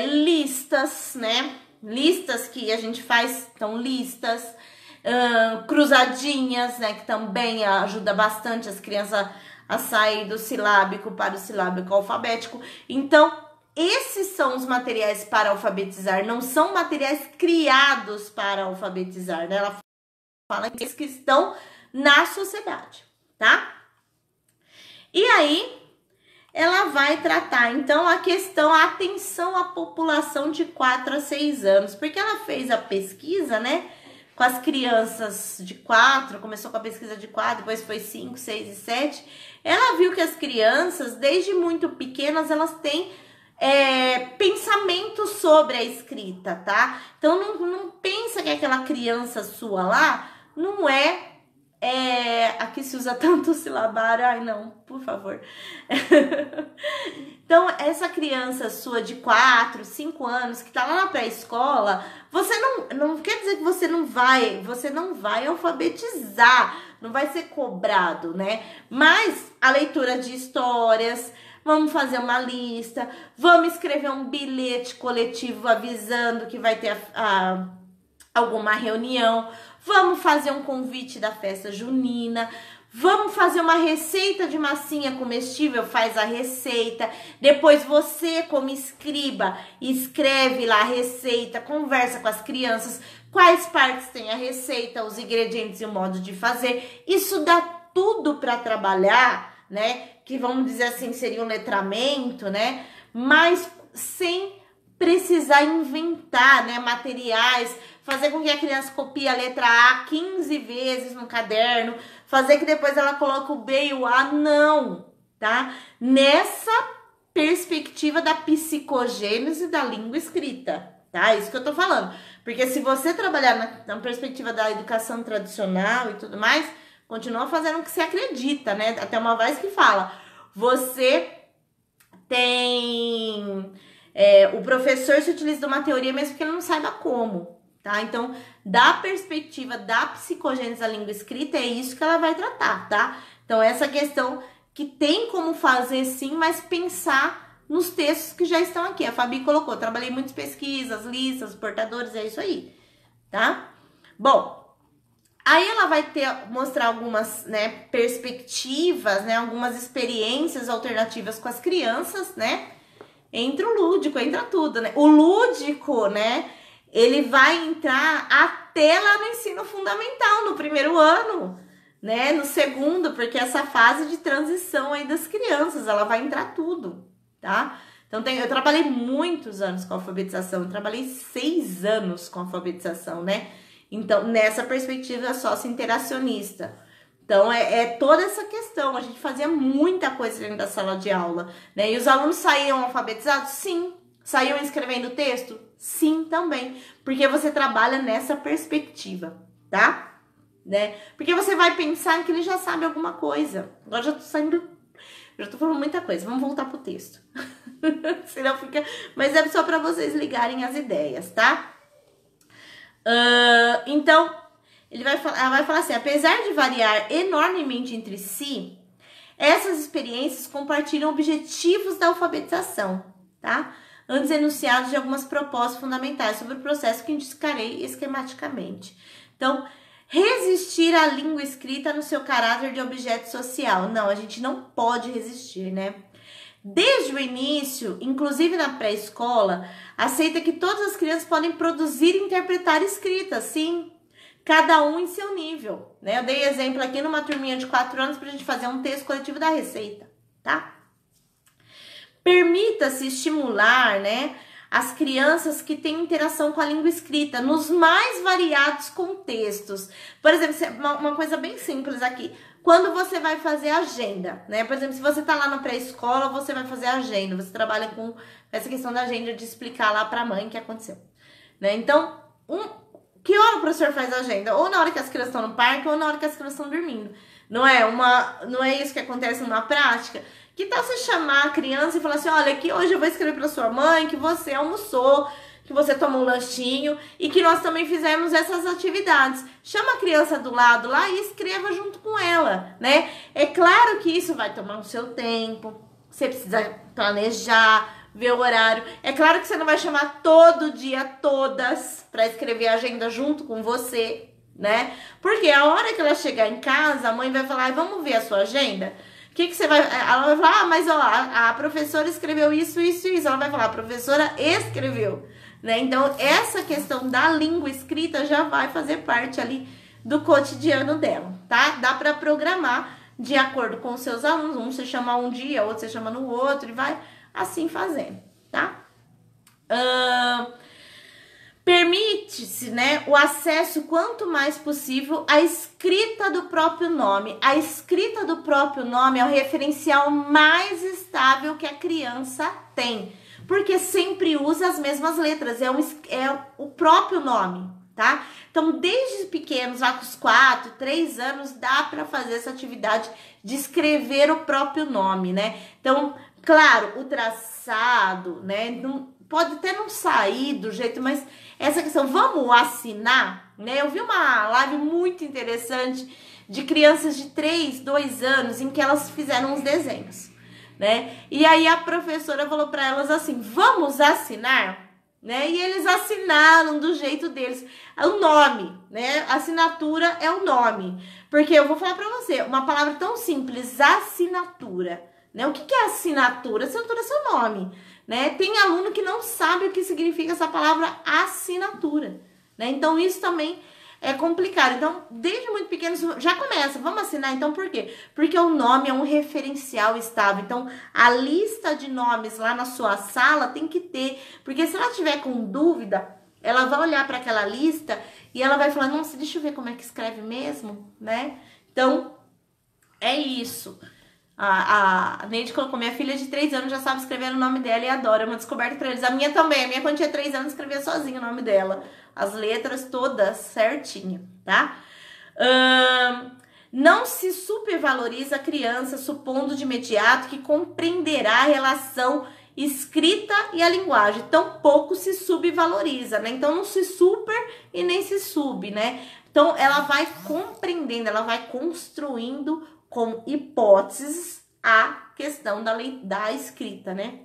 listas, né? Listas que a gente faz, então listas, cruzadinhas, né? Que também ajuda bastante as crianças a sair do silábico para o silábico alfabético. Então, esses são os materiais para alfabetizar, não são materiais criados para alfabetizar, né? Ela fala que esses que estão na sociedade, tá? E aí, ela vai tratar, então, a questão, a atenção à população de 4 a 6 anos, porque ela fez a pesquisa, né, com as crianças de 4, começou com a pesquisa de 4, depois foi 5, 6 e 7, ela viu que as crianças, desde muito pequenas, elas têm pensamento sobre a escrita, tá? Então, não pensa que aquela criança sua lá não aqui se usa tanto silabar, ai não, por favor. Então, essa criança sua de 4, 5 anos, que tá lá na pré-escola, você não quer dizer que você não vai alfabetizar, não vai ser cobrado, né? Mas a leitura de histórias, vamos fazer uma lista, vamos escrever um bilhete coletivo avisando que vai ter alguma reunião, vamos fazer um convite da festa junina, vamos fazer uma receita de massinha comestível, faz a receita, depois você, como escriba, escreve lá a receita, conversa com as crianças, quais partes tem a receita, os ingredientes e o modo de fazer. Isso dá tudo para trabalhar, né? Que vamos dizer assim, seria um letramento, né? Mas sem precisar inventar, né, materiais, fazer com que a criança copie a letra A 15 vezes no caderno, fazer que depois ela coloque o B e o A, não, tá? Nessa perspectiva da psicogênese da língua escrita, tá? Isso que eu tô falando. Porque se você trabalhar na perspectiva da educação tradicional e tudo mais, continua fazendo o que você acredita, né? Até uma voz que fala, você tem... o professor se utiliza de uma teoria mesmo que ele não saiba como, tá? Então, da perspectiva da psicogênese da língua escrita, é isso que ela vai tratar, tá? Então, essa questão que tem como fazer sim, mas pensar nos textos que já estão aqui. A Fabi colocou, trabalhei muitas pesquisas, listas, portadores, é isso aí, tá? Bom, aí ela vai mostrar algumas, né, perspectivas, né, algumas experiências alternativas com as crianças, né? Entra o lúdico, entra tudo, né? O lúdico, né, ele vai entrar até lá no ensino fundamental, no primeiro ano, né? No segundo, porque essa fase de transição aí das crianças, ela vai entrar tudo, tá? Então, eu trabalhei muitos anos com alfabetização, eu trabalhei 6 anos com alfabetização, né? Então, nessa perspectiva sócio-interacionista. Então, é toda essa questão. A gente fazia muita coisa dentro da sala de aula, né? E os alunos saíam alfabetizados? Sim. Saíam escrevendo texto? Sim, também. Porque você trabalha nessa perspectiva, tá? Né? Porque você vai pensar que ele já sabe alguma coisa. Agora já tô falando muita coisa. Vamos voltar pro texto. Senão fica... Mas é só para vocês ligarem as ideias, tá? Então, ela vai falar assim, apesar de variar enormemente entre si, essas experiências compartilham objetivos da alfabetização, tá? Antes enunciados de algumas propostas fundamentais sobre o processo que indicarei esquematicamente. Então, resistir à língua escrita no seu caráter de objeto social. Não, a gente não pode resistir, né? Desde o início, inclusive na pré-escola, aceita que todas as crianças podem produzir e interpretar escrita, sim, cada um em seu nível, né? Eu dei exemplo aqui numa turminha de 4 anos pra gente fazer um texto coletivo da receita, tá? Permita-se estimular, né, as crianças que têm interação com a língua escrita nos mais variados contextos. Por exemplo, uma coisa bem simples aqui. Quando você vai fazer agenda, né? Por exemplo, se você tá lá na pré-escola, você vai fazer agenda. Você trabalha com essa questão da agenda de explicar lá pra mãe o que aconteceu, né? Então, que hora o professor faz a agenda? Ou na hora que as crianças estão no parque, ou na hora que as crianças estão dormindo. Não é isso que acontece numa prática? Que tal você chamar a criança e falar assim, olha, que hoje eu vou escrever para sua mãe que você almoçou, que você tomou um lanchinho e que nós também fizemos essas atividades. Chama a criança do lado lá e escreva junto com ela, né? É claro que isso vai tomar o seu tempo, você precisa planejar, ver o horário. É claro que você não vai chamar todo dia todas para escrever a agenda junto com você, né? Porque a hora que ela chegar em casa, a mãe vai falar, vamos ver a sua agenda? O que você vai... Ela vai falar, mas ó, a professora escreveu isso, isso e isso. Ela vai falar, a professora escreveu, né? Então, essa questão da língua escrita já vai fazer parte ali do cotidiano dela, tá? Dá para programar de acordo com os seus alunos. Um você chama um dia, outro você chama no outro e vai assim fazendo, tá? Permite-se, né, o acesso quanto mais possível à escrita do próprio nome. A escrita do próprio nome é o referencial mais estável que a criança tem, porque sempre usa as mesmas letras, é o próprio nome, tá? Então, desde pequenos, lá com os 4, 3 anos, dá para fazer essa atividade de escrever o próprio nome, né? Então, claro, o traçado, né, não, pode até não sair do jeito, mas essa questão, vamos assinar, né? Eu vi uma live muito interessante de crianças de 3, 2 anos em que elas fizeram uns desenhos, né? E aí a professora falou para elas assim, vamos assinar, né? E eles assinaram do jeito deles. É o nome, né? Assinatura é o nome. Porque eu vou falar para você, uma palavra tão simples, assinatura, né? O que é assinatura? Assinatura é seu nome, né? Tem aluno que não sabe o que significa essa palavra assinatura, né? Então, isso também é complicado. Então, desde muito pequeno, já começa. Vamos assinar, então, por quê? Porque o nome é um referencial estável. Então, a lista de nomes lá na sua sala tem que ter. Porque se ela tiver com dúvida, ela vai olhar para aquela lista e ela vai falar, nossa, deixa eu ver como é que escreve mesmo, né? Então, é isso. A Neide colocou, minha filha de 3 anos já sabe escrever o nome dela e adora, é uma descoberta pra eles. A minha também, a minha quando tinha 3 anos escrevia sozinha o nome dela. As letras todas certinho, tá? Não se supervaloriza a criança supondo de imediato que compreenderá a relação escrita e a linguagem. Tampouco se subvaloriza, né? Então não se super e nem se sub, né? Então ela vai compreendendo, ela vai construindo com hipóteses a questão da escrita, né?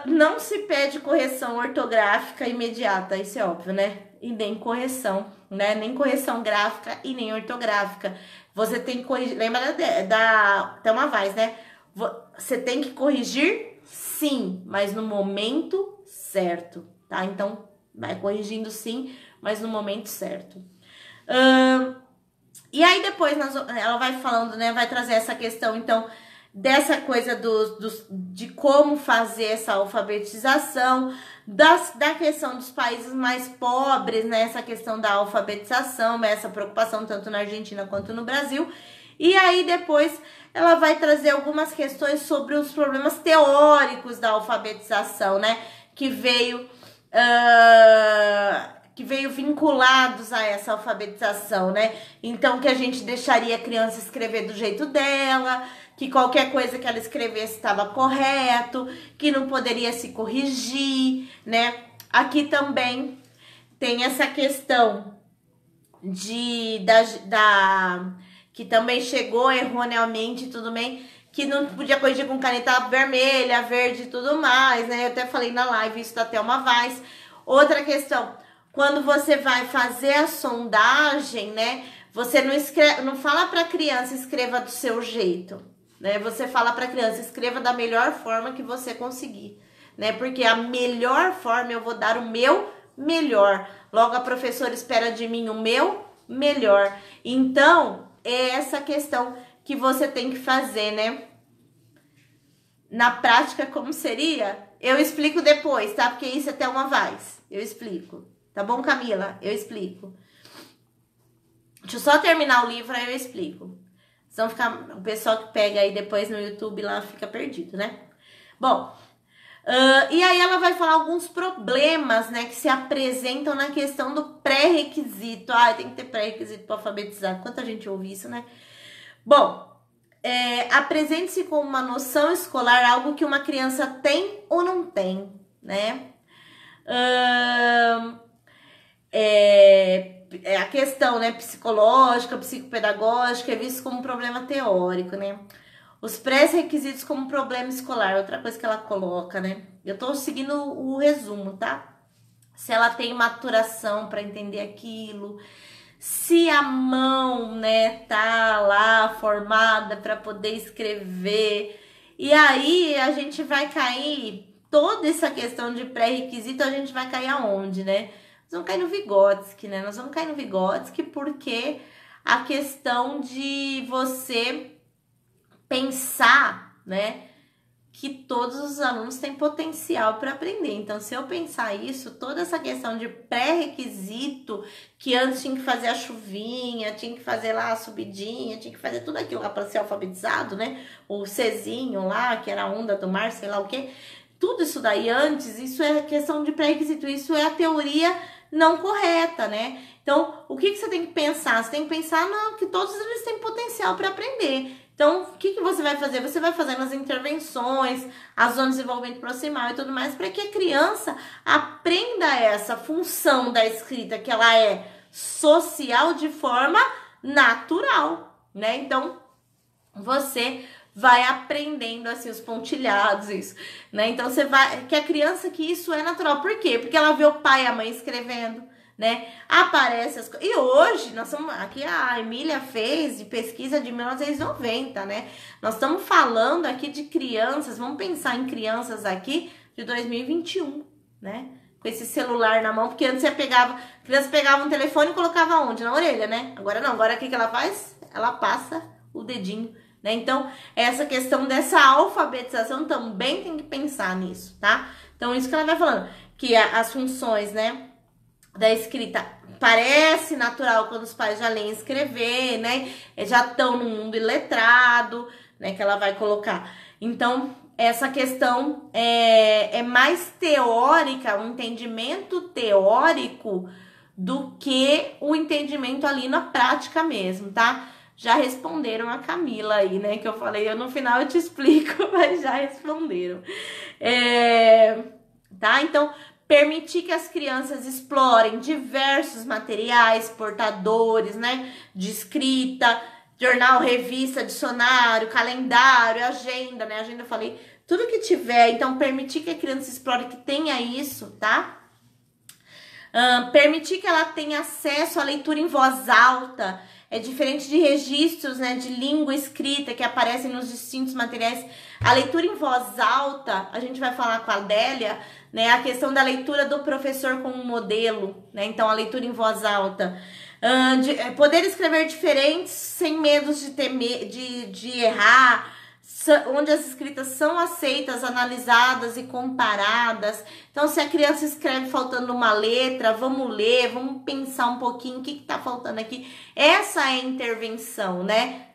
Não se pede correção ortográfica imediata, isso é óbvio, né? E nem correção, né? Nem correção gráfica e nem ortográfica. Você tem que corrigir, lembra tem uma voz, né? Você tem que corrigir, sim, mas no momento certo, tá? Então, vai corrigindo sim, mas no momento certo. E aí depois ela vai falando, né, vai trazer essa questão, então, dessa coisa de como fazer essa alfabetização, da questão dos países mais pobres, né, essa questão da alfabetização, essa preocupação tanto na Argentina quanto no Brasil. E aí depois ela vai trazer algumas questões sobre os problemas teóricos da alfabetização, né, que veio vinculados a essa alfabetização, né? Então, que a gente deixaria a criança escrever do jeito dela, que qualquer coisa que ela escrevesse estava correto, que não poderia se corrigir, né? Aqui também tem essa questão que também chegou erroneamente, tudo bem, que não podia corrigir com caneta vermelha, verde e tudo mais, né? Eu até falei na live isso da Thelma Weiss. Outra questão, quando você vai fazer a sondagem, né? Você não fala para a criança escreva do seu jeito, né? Você fala para a criança escreva da melhor forma que você conseguir, né? Porque a melhor forma eu vou dar o meu melhor. Logo a professora espera de mim o meu melhor. Então, é essa questão que você tem que fazer, né? Na prática, como seria? Eu explico depois, tá? Porque isso é até uma vez. Eu explico. Tá bom, Camila? Eu explico. Deixa eu só terminar o livro, aí eu explico. Senão o pessoal que pega aí depois no YouTube lá fica perdido, né? Bom, e aí ela vai falar alguns problemas, né, que se apresentam na questão do pré-requisito. Ah, tem que ter pré-requisito para alfabetizar. Quanta gente ouve isso, né? Bom, apresente-se com uma noção escolar, algo que uma criança tem ou não tem, né? A questão, né, psicológica, psicopedagógica é visto como um problema teórico, né? Os pré-requisitos como problema escolar, outra coisa que ela coloca, né? Eu tô seguindo o resumo, tá? Se ela tem maturação para entender aquilo, se a mão, né, tá lá formada para poder escrever. E aí a gente vai cair, toda essa questão de pré-requisito, a gente vai cair aonde, né? Nós vamos cair no Vygotsky, né? Nós vamos cair no Vygotsky porque a questão de você pensar, né, que todos os alunos têm potencial para aprender. Então, se eu pensar isso, toda essa questão de pré-requisito, que antes tinha que fazer a chuvinha, tinha que fazer lá a subidinha, tinha que fazer tudo aquilo lá para ser alfabetizado, né? O Czinho lá, que era a onda do mar, sei lá o quê. Tudo isso daí antes, isso é questão de pré-requisito, isso é a teoria não correta, né? Então, o que você tem que pensar? Você tem que pensar que todos eles têm potencial para aprender. Então, o que você vai fazer? Você vai fazendo as intervenções, as zonas de desenvolvimento proximal e tudo mais, para que a criança aprenda essa função da escrita, que ela é social de forma natural, né? Então, você vai aprendendo assim os pontilhados, isso, né? Então, você vai... Que a criança, que isso é natural. Por quê? Porque ela vê o pai e a mãe escrevendo, né? Aparece as coisas. E hoje, nós estamos aqui, a Emília fez de pesquisa de 1990, né? Nós estamos falando aqui de crianças, vamos pensar em crianças aqui de 2021, né? Com esse celular na mão, porque antes a criança pegava um telefone e colocava onde? Na orelha, né? Agora não, agora o que ela faz? Ela passa o dedinho, né? Então, essa questão dessa alfabetização também tem que pensar nisso, tá? Então, isso que ela vai falando, que as funções, né, da escrita parece natural quando os pais já leem escrever, né? Já estão no mundo iletrado, né? Que ela vai colocar. Então, essa questão é mais teórica, um entendimento teórico do que o entendimento ali na prática mesmo, tá? Já responderam a Camila aí, né? Que eu falei, no final eu te explico, mas já responderam. Tá? Então, permitir que as crianças explorem diversos materiais, portadores, né, de escrita, jornal, revista, dicionário, calendário, agenda, né, agenda eu falei, tudo que tiver. Então, permitir que a criança explore, que tenha isso, tá? Permitir que ela tenha acesso à leitura em voz alta, é diferente de registros, né, de língua escrita que aparecem nos distintos materiais. A leitura em voz alta, a gente vai falar com a Adélia, né, a questão da leitura do professor como modelo, né, então a leitura em voz alta. Poder escrever diferentes sem medos de errar, onde as escritas são aceitas, analisadas e comparadas. Então, se a criança escreve faltando uma letra, vamos ler, vamos pensar um pouquinho o que tá faltando aqui. Essa é a intervenção, né?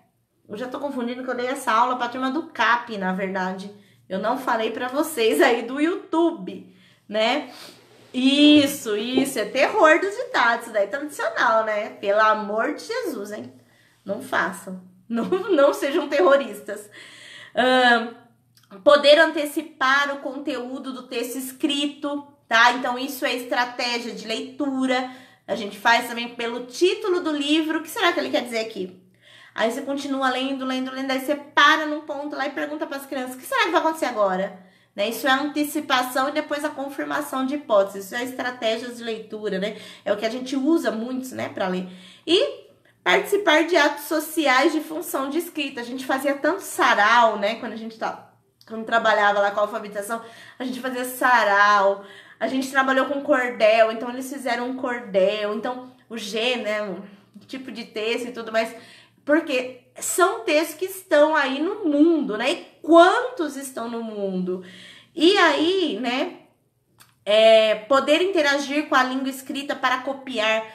Eu já tô confundindo que eu dei essa aula pra turma do CAP, na verdade. Eu não falei pra vocês aí do YouTube, né? Isso, é terror dos ditados, isso daí é tradicional, né? Pelo amor de Jesus, hein? Não façam, não sejam terroristas. Poder antecipar o conteúdo do texto escrito, tá? Então, isso é estratégia de leitura. A gente faz também pelo título do livro. O que será que ele quer dizer aqui? Aí você continua lendo, aí você para num ponto lá e pergunta para as crianças, o que será que vai acontecer agora? Né? Isso é a antecipação e depois a confirmação de hipóteses. Isso é estratégias de leitura, né? É o que a gente usa muito, né, para ler. E participar de atos sociais de função de escrita. A gente fazia tanto sarau, né, quando trabalhava lá com a alfabetização, a gente fazia sarau, a gente trabalhou com cordel, então eles fizeram um cordel, então o G, né, o tipo de texto e tudo mais, porque são textos que estão aí no mundo, né, e quantos estão no mundo? E aí, né, poder interagir com a língua escrita para copiar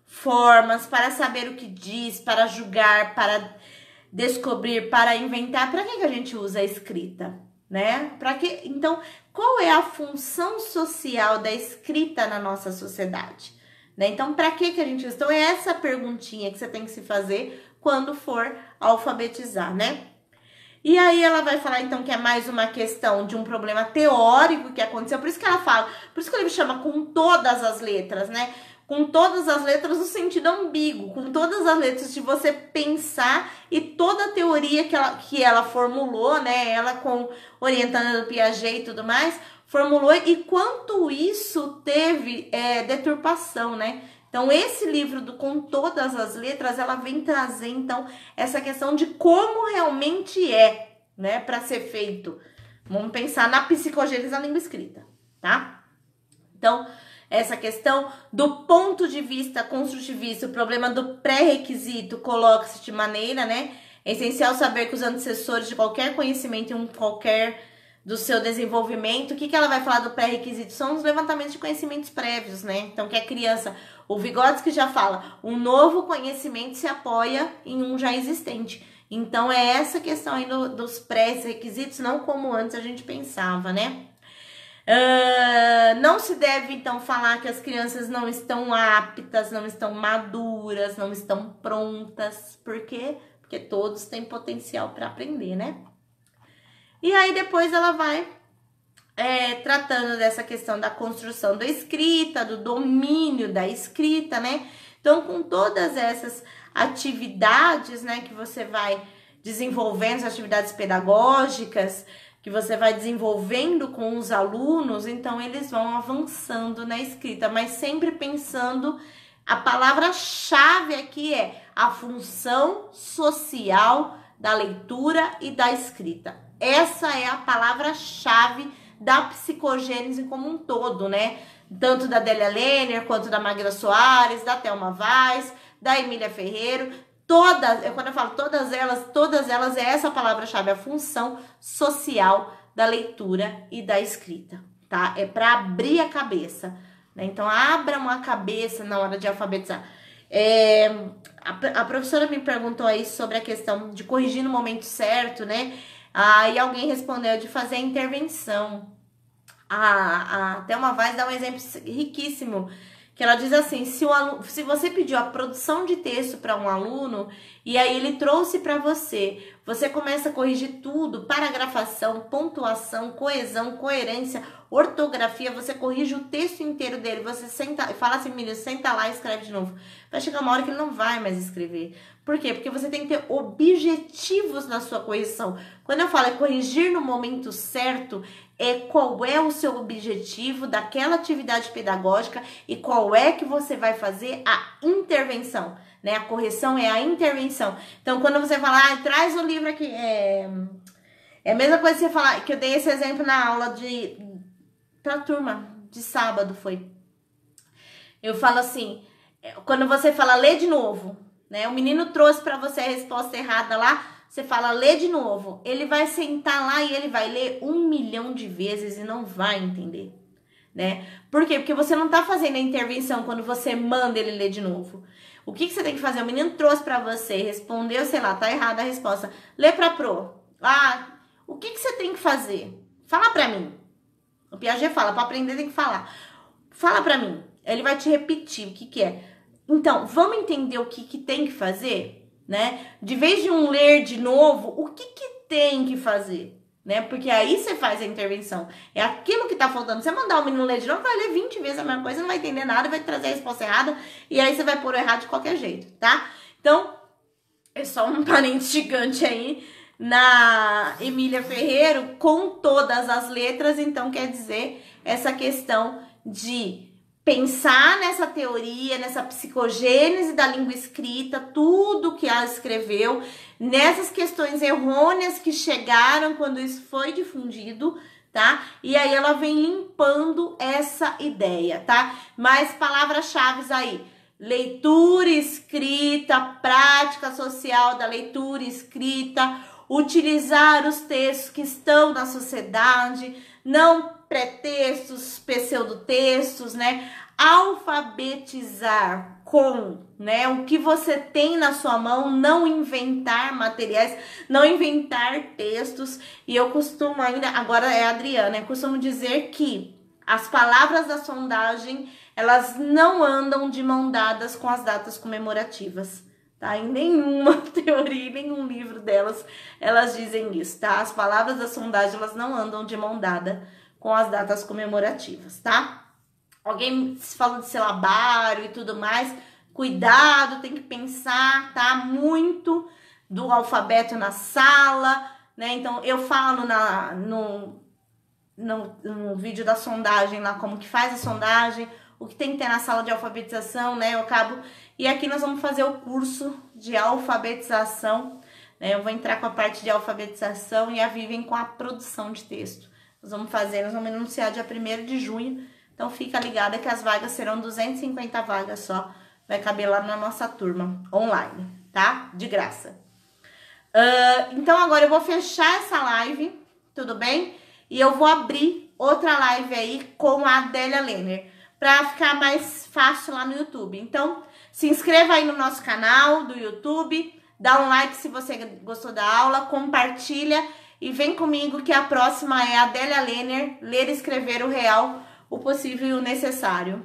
formas, para saber o que diz, para julgar, para descobrir, para inventar. Para que a gente usa a escrita, né? Para que? Então, qual é a função social da escrita na nossa sociedade? Né? Então, para que a gente usa? Então, é essa perguntinha que você tem que se fazer quando for alfabetizar, né? E aí ela vai falar, então, que é mais uma questão de um problema teórico que aconteceu. Por isso que ela fala, por isso que ele chama com todas as letras, né? Com todas as letras no sentido ambíguo, com todas as letras de você pensar e toda a teoria que ela formulou, né? Ela orientando do Piaget e tudo mais, formulou e quanto isso teve deturpação, né? Então, esse livro com todas as letras, ela vem trazer, então, essa questão de como realmente é, né, para ser feito. Vamos pensar na psicogênese da língua escrita, tá? Então, essa questão do ponto de vista construtivista, o problema do pré-requisito coloca-se de maneira, né? É essencial saber que os antecessores de qualquer conhecimento em qualquer do seu desenvolvimento, o que ela vai falar do pré-requisito? São os levantamentos de conhecimentos prévios, né? Então, que a criança, o Vygotsky já fala, um novo conhecimento se apoia em um já existente. Então, é essa questão aí dos pré-requisitos, não como antes a gente pensava, né? Não se deve, então, falar que as crianças não estão aptas, não estão maduras, não estão prontas. Por quê? Porque todos têm potencial para aprender, né? E aí depois ela vai tratando dessa questão da construção da escrita, do domínio da escrita, né? Então, com todas essas atividades, né, que você vai desenvolvendo, as atividades pedagógicas, que você vai desenvolvendo com os alunos, então eles vão avançando na escrita, mas sempre pensando, a palavra-chave aqui é a função social da leitura e da escrita. Essa é a palavra-chave da psicogênese como um todo, né? Tanto da Adélia Lehner, quanto da Magda Soares, da Thelma Weiss, da Emília Ferreiro, todas, quando eu falo todas elas é essa palavra-chave, a função social da leitura e da escrita, tá? É para abrir a cabeça, né? Então, abram a cabeça na hora de alfabetizar. A professora me perguntou aí sobre a questão de corrigir no momento certo, né? Aí alguém respondeu de fazer a intervenção. A Thelma Weiss dá um exemplo riquíssimo, que ela diz assim, se você pediu a produção de texto para um aluno e aí ele trouxe para você começa a corrigir tudo, paragrafação, pontuação, coesão, coerência, ortografia, você corrige o texto inteiro dele, você senta e fala assim, menino, senta lá e escreve de novo. Vai chegar uma hora que ele não vai mais escrever. Por quê? Porque você tem que ter objetivos na sua correção. Quando eu falo corrigir no momento certo, qual é o seu objetivo daquela atividade pedagógica e qual é que você vai fazer a intervenção, né? A correção é a intervenção. Então, quando você fala, traz o livro aqui, é a mesma coisa que você falar, que eu dei esse exemplo na aula pra turma de sábado, foi. Eu falo assim, quando você fala lê de novo, né? O menino trouxe para você a resposta errada lá, você fala lê de novo. Ele vai sentar lá e ele vai ler 1 milhão de vezes e não vai entender, né? Por quê? Porque você não tá fazendo a intervenção quando você manda ele ler de novo. O que você tem que fazer? O menino trouxe para você, respondeu, sei lá, tá errada a resposta. Lê pra pro. Ah, o que você tem que fazer? Fala pra mim. O Piaget fala, para aprender tem que falar. Fala pra mim. Ele vai te repetir o que é. Então, vamos entender o que tem que fazer, né? De vez de um ler de novo, o que tem que fazer, né? Porque aí você faz a intervenção. É aquilo que tá faltando. Você mandar o menino ler de novo, vai ler 20 vezes a mesma coisa, não vai entender nada, vai trazer a resposta errada, e aí você vai pôr o errado de qualquer jeito, tá? Então, é só um parênteses gigante aí na Emília Ferreiro, com todas as letras. Então, quer dizer, essa questão de pensar nessa teoria, nessa psicogênese da língua escrita, tudo que ela escreveu, nessas questões errôneas que chegaram quando isso foi difundido, tá? E aí ela vem limpando essa ideia, tá? Mais palavras-chave aí: leitura escrita, prática social da leitura escrita, utilizar os textos que estão na sociedade, não pretextos, pseudotextos, né? Alfabetizar com, né, o que você tem na sua mão, não inventar materiais, não inventar textos. E eu costumo ainda, agora é a Adriana, eu costumo dizer que as palavras da sondagem, elas não andam de mão dadas com as datas comemorativas, tá? Em nenhuma teoria, em nenhum livro delas, elas dizem isso, tá? As palavras da sondagem, elas não andam de mão dada com as datas comemorativas, tá? Alguém falou de silabário e tudo mais, cuidado, tem que pensar, tá? Muito do alfabeto na sala, né? Então, eu falo no vídeo da sondagem lá, como que faz a sondagem, o que tem que ter na sala de alfabetização, né? Eu acabo... E aqui nós vamos fazer o curso de alfabetização, né? Eu vou entrar com a parte de alfabetização e a Vivian com a produção de texto. Nós vamos anunciar dia 1º de junho, então fica ligada que as vagas serão 250 vagas só, vai caber lá na nossa turma online, tá? De graça. Então agora eu vou fechar essa live, tudo bem? E eu vou abrir outra live aí com a Adélia Lehner, para ficar mais fácil lá no YouTube. Então, se inscreva aí no nosso canal do YouTube, dá um like se você gostou da aula, compartilha e vem comigo que a próxima é a Adélia Lehner, Ler e Escrever o Real, o Possível e o Necessário.